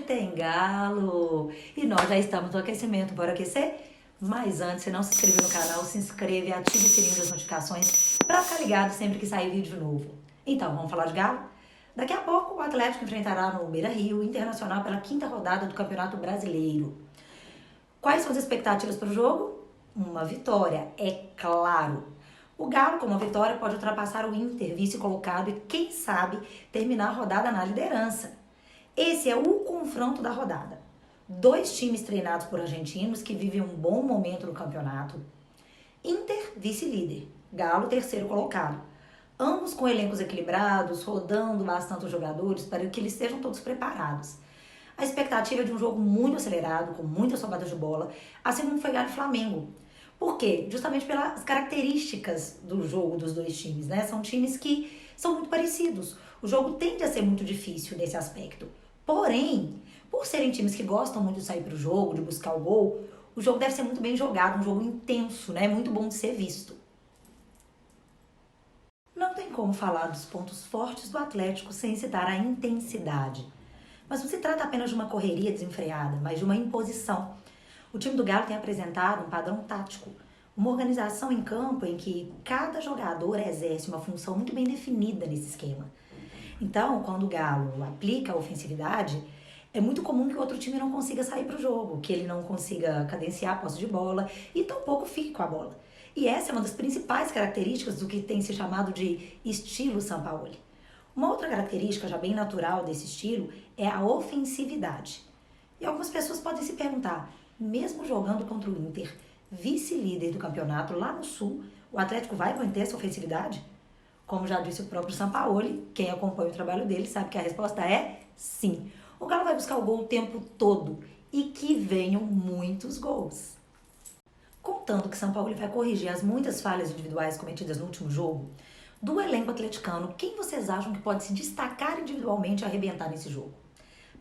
tem galo! E nós já estamos no aquecimento, bora aquecer? Mas antes, se não se inscreveu no canal, se inscreve e ative o sininho das notificações para ficar ligado sempre que sair vídeo novo. Então, vamos falar de galo? Daqui a pouco, o Atlético enfrentará no Beira-Rio o Internacional pela 5ª rodada do Campeonato Brasileiro. Quais são as expectativas para o jogo? Uma vitória, é claro. O Galo, com uma vitória, pode ultrapassar o Inter, vice-colocado, e quem sabe terminar a rodada na liderança. Esse é o confronto da rodada. 2 times treinados por argentinos que vivem um bom momento no campeonato. Inter, vice-líder. Galo, terceiro colocado. Ambos com elencos equilibrados, rodando bastante os jogadores para que eles estejam todos preparados. A expectativa é de um jogo muito acelerado, com muitas roubadas de bola, assim como foi Galo e Flamengo. Por quê? Justamente pelas características do jogo dos 2 times, né? São times que são muito parecidos. O jogo tende a ser muito difícil nesse aspecto. Porém, por serem times que gostam muito de sair para o jogo, de buscar o gol, o jogo deve ser muito bem jogado, um jogo intenso, né? Muito bom de ser visto. Não tem como falar dos pontos fortes do Atlético sem citar a intensidade. Mas não se trata apenas de uma correria desenfreada, mas de uma imposição. O time do Galo tem apresentado um padrão tático, uma organização em campo em que cada jogador exerce uma função muito bem definida nesse esquema. Então, quando o Galo aplica a ofensividade, é muito comum que o outro time não consiga sair para o jogo, que ele não consiga cadenciar a posse de bola e tampouco fique com a bola. E essa é uma das principais características do que tem se chamado de estilo Sampaoli. Uma outra característica já bem natural desse estilo é a ofensividade. E algumas pessoas podem se perguntar, mesmo jogando contra o Inter, vice-líder do campeonato lá no Sul, o Atlético vai manter essa ofensividade? Como já disse o próprio Sampaoli, quem acompanha o trabalho dele sabe que a resposta é sim. O Galo vai buscar o gol o tempo todo e que venham muitos gols. Contando que Sampaoli vai corrigir as muitas falhas individuais cometidas no último jogo, do elenco atleticano, quem vocês acham que pode se destacar individualmente e arrebentar nesse jogo?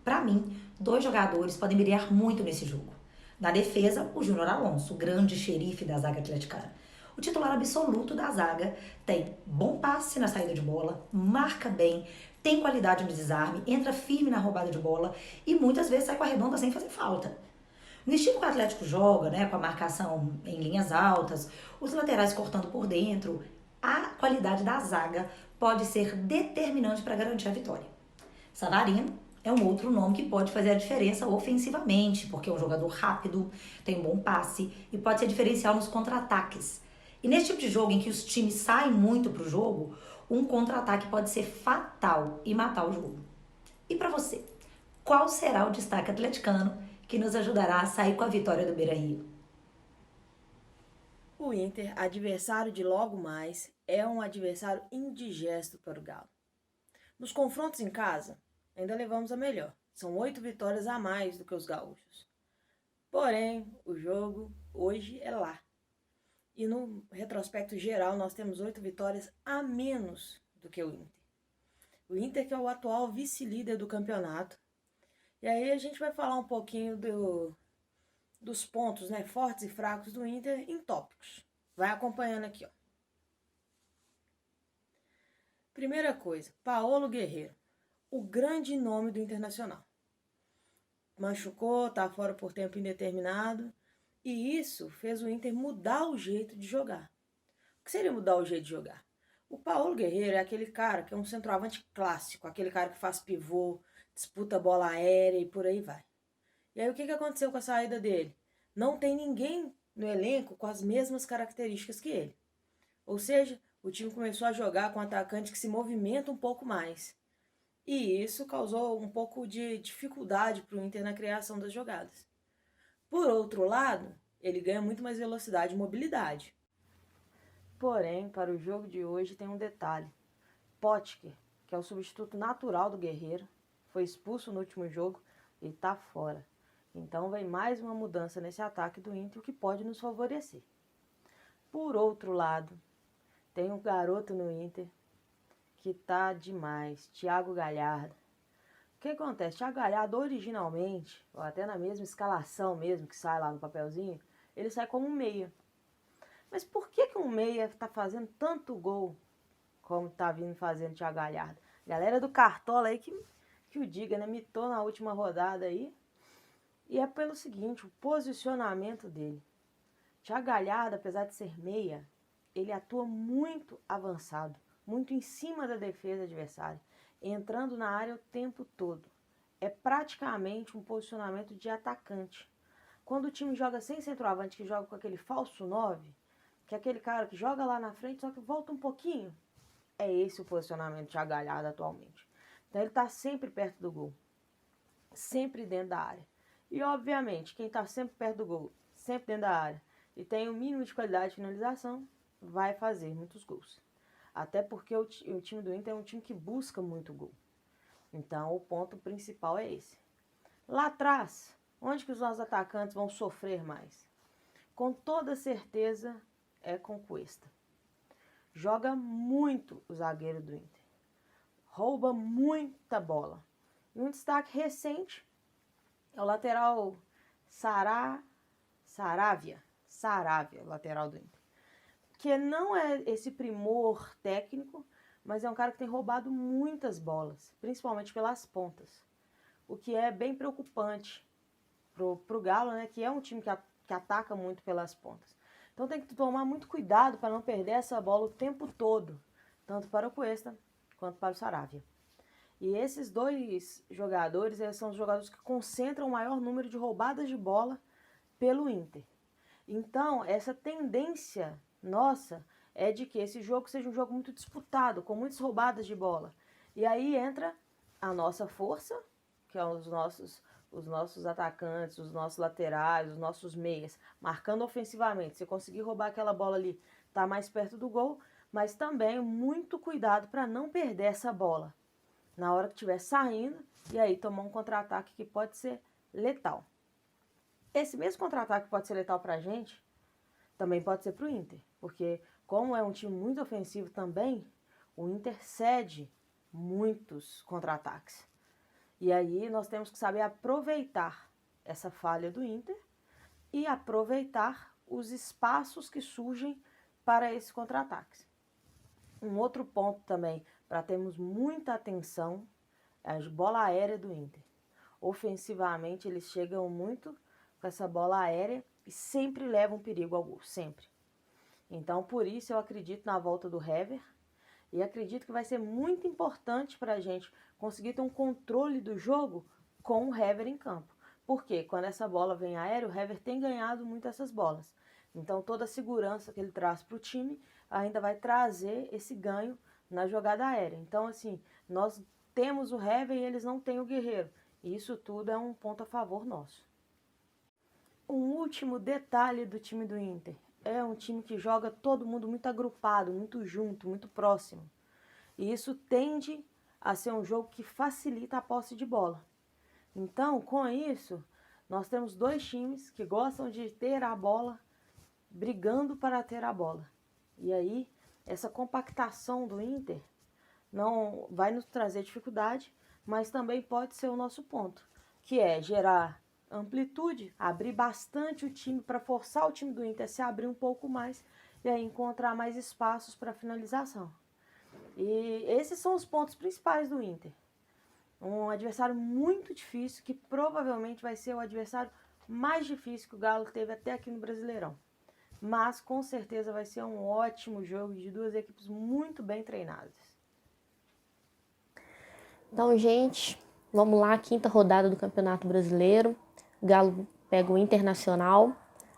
Para mim, 2 jogadores podem brilhar muito nesse jogo. Na defesa, o Júnior Alonso, o grande xerife da zaga atleticana. O titular absoluto da zaga tem bom passe na saída de bola, marca bem, tem qualidade no desarme, entra firme na roubada de bola e muitas vezes sai com a redonda sem fazer falta. No estilo que o Atlético joga, né, com a marcação em linhas altas, os laterais cortando por dentro, a qualidade da zaga pode ser determinante para garantir a vitória. Savarino é um outro nome que pode fazer a diferença ofensivamente, porque é um jogador rápido, tem um bom passe e pode ser diferencial nos contra-ataques. E nesse tipo de jogo em que os times saem muito pro jogo, um contra-ataque pode ser fatal e matar o jogo. E para você, qual será o destaque atleticano que nos ajudará a sair com a vitória do Beira-Rio? O Inter, adversário de logo mais, é um adversário indigesto para o Galo. Nos confrontos em casa, ainda levamos a melhor. São 8 vitórias a mais do que os gaúchos. Porém, o jogo hoje é lá. E no retrospecto geral, nós temos 8 vitórias a menos do que o Inter. O Inter que é o atual vice-líder do campeonato. E aí a gente vai falar um pouquinho dos pontos, né, fortes e fracos do Inter em tópicos. Vai acompanhando aqui, ó. Primeira coisa, Paulo Guerreiro, o grande nome do Internacional. Machucou, tá fora por tempo indeterminado, e isso fez o Inter mudar o jeito de jogar. O que seria mudar o jeito de jogar? O Paulo Guerreiro é aquele cara que é um centroavante clássico, aquele cara que faz pivô, disputa bola aérea e por aí vai. E aí o que aconteceu com a saída dele? Não tem ninguém no elenco com as mesmas características que ele. Ou seja, o time começou a jogar com um atacante que se movimenta um pouco mais. E isso causou um pouco de dificuldade para o Inter na criação das jogadas. Por outro lado, ele ganha muito mais velocidade e mobilidade. Porém, para o jogo de hoje tem um detalhe. Potker, que é o substituto natural do Guerreiro, foi expulso no último jogo e está fora. Então vem mais uma mudança nesse ataque do Inter, o que pode nos favorecer. Por outro lado, tem um garoto no Inter que tá demais, Thiago Galhardo. O que acontece? Thiago Galhardo originalmente, ou até na mesma escalação mesmo que sai lá no papelzinho, ele sai como um meia. Mas por que um meia tá fazendo tanto gol como tá vindo fazendo Thiago Galhardo? Galera do Cartola aí que que o diga, né? Mitou na última rodada aí. E é pelo seguinte, o posicionamento dele. Thiago Galhardo, apesar de ser meia, ele atua muito avançado, muito em cima da defesa adversária, entrando na área o tempo todo. É praticamente um posicionamento de atacante. Quando o time joga sem centroavante, que joga com aquele falso 9, que é aquele cara que joga lá na frente, só que volta um pouquinho, é esse o posicionamento de Thiago Galhardo atualmente. Então ele está sempre perto do gol, sempre dentro da área. E obviamente, quem está sempre perto do gol, sempre dentro da área, e tem o mínimo de qualidade de finalização, vai fazer muitos gols. Até porque o time do Inter é um time que busca muito gol. Então o ponto principal é esse. Lá atrás, onde que os nossos atacantes vão sofrer mais? Com toda certeza é com Cuesta. Joga muito o zagueiro do Inter. Rouba muita bola. E um destaque recente é o lateral Saravia, lateral do Inter. Que não é esse primor técnico, mas é um cara que tem roubado muitas bolas, principalmente pelas pontas. O que é bem preocupante pro Galo, né? Que é um time que ataca muito pelas pontas. Então tem que tomar muito cuidado para não perder essa bola o tempo todo, tanto para o Cuesta quanto para o Saravia. E esses dois jogadores, eles são os jogadores que concentram o maior número de roubadas de bola pelo Inter. Então, essa tendência nossa é de que esse jogo seja um jogo muito disputado, com muitas roubadas de bola. E aí entra a nossa força, que são os nossos atacantes, os nossos laterais, os nossos meias, marcando ofensivamente. Se conseguir roubar aquela bola ali, tá mais perto do gol, mas também muito cuidado para não perder essa bola na hora que estiver saindo e aí tomar um contra-ataque que pode ser letal. Esse mesmo contra-ataque pode ser letal para a gente, também pode ser para o Inter, porque como é um time muito ofensivo também, o Inter cede muitos contra-ataques. E aí nós temos que saber aproveitar essa falha do Inter e aproveitar os espaços que surgem para esses contra-ataques. Um outro ponto também, para termos muita atenção, é a bola aérea do Inter. Ofensivamente, eles chegam muito com essa bola aérea e sempre levam perigo ao gol, sempre. Então, por isso, eu acredito na volta do Hever e acredito que vai ser muito importante para a gente conseguir ter um controle do jogo com o Hever em campo. Porque quando essa bola vem aérea, o Hever tem ganhado muito essas bolas. Então, toda a segurança que ele traz para o time ainda vai trazer esse ganho na jogada aérea. Então, assim, nós temos o Hever e eles não têm o Guerreiro. E isso tudo é um ponto a favor nosso. Um último detalhe do time do Inter. É um time que joga todo mundo muito agrupado, muito junto, muito próximo. E isso tende a ser um jogo que facilita a posse de bola. Então, com isso, nós temos dois times que gostam de ter a bola, brigando para ter a bola. E aí, essa compactação do Inter não vai nos trazer dificuldade, mas também pode ser o nosso ponto, que é gerar amplitude, abrir bastante o time para forçar o time do Inter a se abrir um pouco mais e aí encontrar mais espaços para finalização. E esses são os pontos principais do Inter. Um adversário muito difícil, que provavelmente vai ser o adversário mais difícil que o Galo teve até aqui no Brasileirão. Mas com certeza vai ser um ótimo jogo de duas equipes muito bem treinadas. Então, gente, vamos lá, quinta rodada do Campeonato Brasileiro. O Galo pega o Internacional.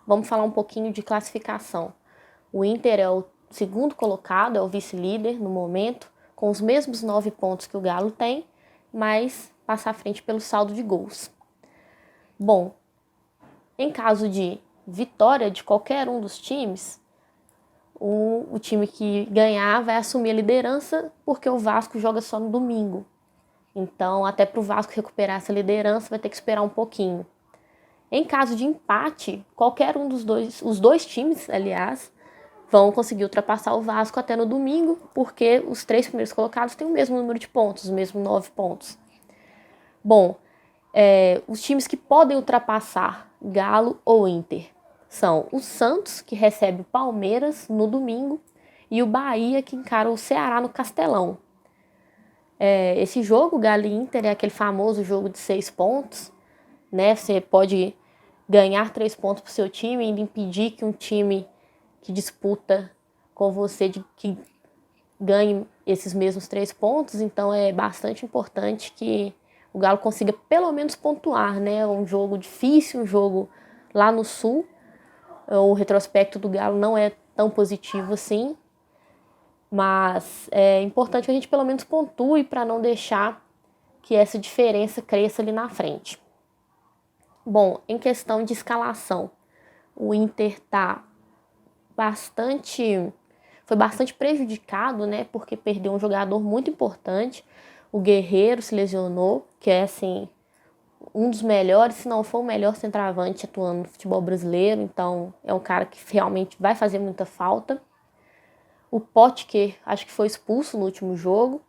Vamos falar um pouquinho de classificação. O Inter é o segundo colocado, é o vice-líder no momento, com os mesmos 9 pontos que o Galo tem, mas passa à frente pelo saldo de gols. Bom, em caso de vitória de qualquer um dos times, o time que ganhar vai assumir a liderança, porque o Vasco joga só no domingo. Então, até para o Vasco recuperar essa liderança, vai ter que esperar um pouquinho. Em caso de empate, qualquer um dos dois, os dois times, aliás, vão conseguir ultrapassar o Vasco até no domingo, porque os 3 primeiros colocados têm o mesmo número de pontos, os mesmos 9 pontos. Bom, os times que podem ultrapassar Galo ou Inter são o Santos, que recebe o Palmeiras no domingo, e o Bahia, que encara o Ceará no Castelão. Esse jogo, Galo e Inter, é aquele famoso jogo de 6 pontos, né? Você pode ganhar 3 pontos para o seu time e ainda impedir que um time que disputa com você que ganhe esses mesmos 3 pontos. Então é bastante importante que o Galo consiga pelo menos pontuar, né? Um jogo difícil, um jogo lá no Sul. O retrospecto do Galo não é tão positivo assim, mas é importante que a gente pelo menos pontue para não deixar que essa diferença cresça ali na frente. Bom, em questão de escalação, o Inter foi bastante prejudicado, né? Porque perdeu um jogador muito importante. O Guerreiro se lesionou, que é assim um dos melhores, se não for o melhor centroavante atuando no futebol brasileiro. Então é um cara que realmente vai fazer muita falta. O Potker acho que foi expulso no último jogo.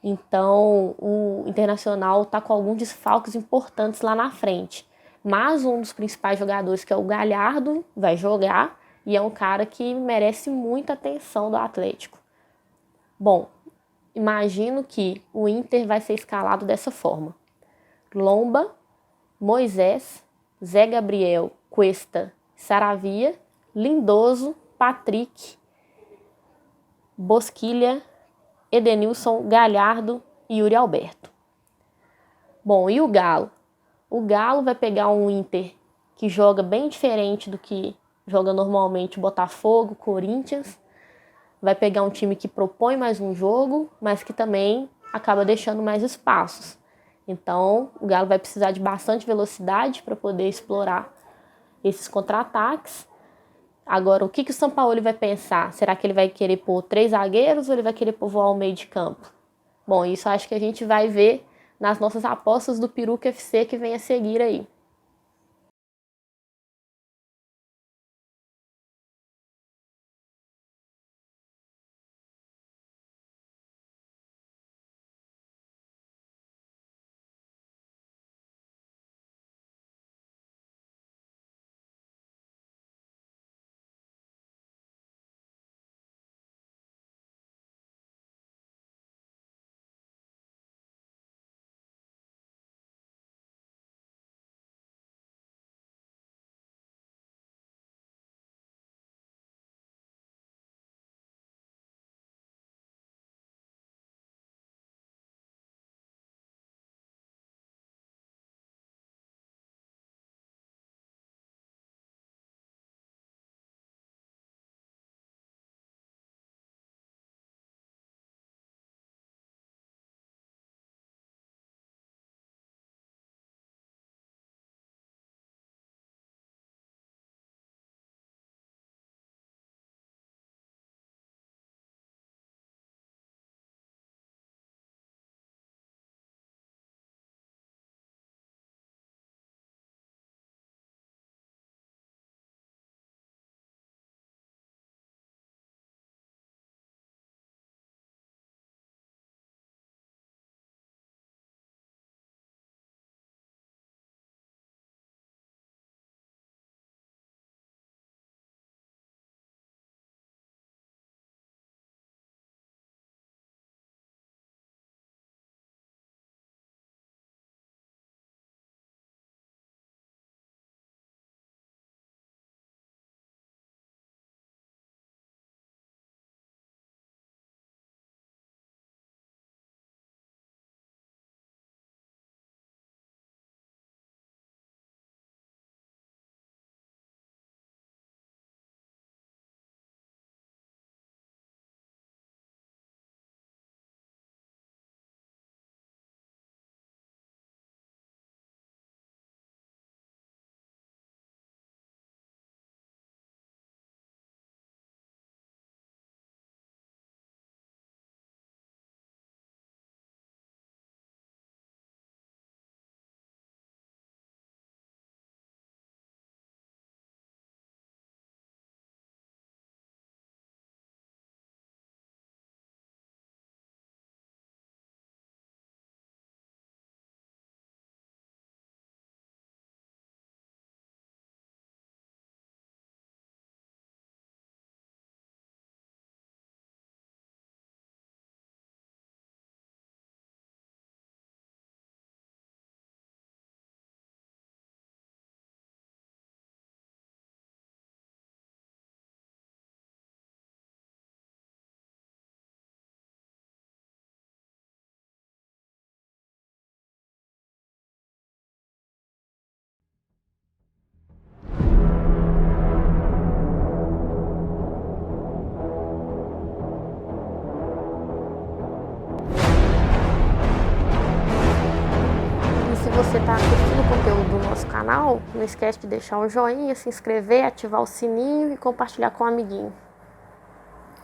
Então o Internacional está com alguns desfalques importantes lá na frente. Mas um dos principais jogadores, que é o Galhardo, vai jogar e é um cara que merece muita atenção do Atlético. Bom, imagino que o Inter vai ser escalado dessa forma: Lomba, Moisés, Zé Gabriel, Cuesta, Saravia, Lindoso, Patrick, Bosquilha, Edenilson, Galhardo e Yuri Alberto. Bom, e o Galo? O Galo vai pegar um Inter que joga bem diferente do que joga normalmente o Botafogo, Corinthians. Vai pegar um time que propõe mais um jogo, mas que também acaba deixando mais espaços. Então, o Galo vai precisar de bastante velocidade para poder explorar esses contra-ataques. Agora, o que o São Paulo vai pensar? Será que ele vai querer pôr 3 zagueiros ou ele vai querer povoar o meio de campo? Bom, isso acho que a gente vai ver nas nossas apostas do Peruca FC que vem a seguir aí. você está curtindo o conteúdo do nosso canal, não esquece de deixar um joinha, se inscrever, ativar o sininho e compartilhar com um amiguinho.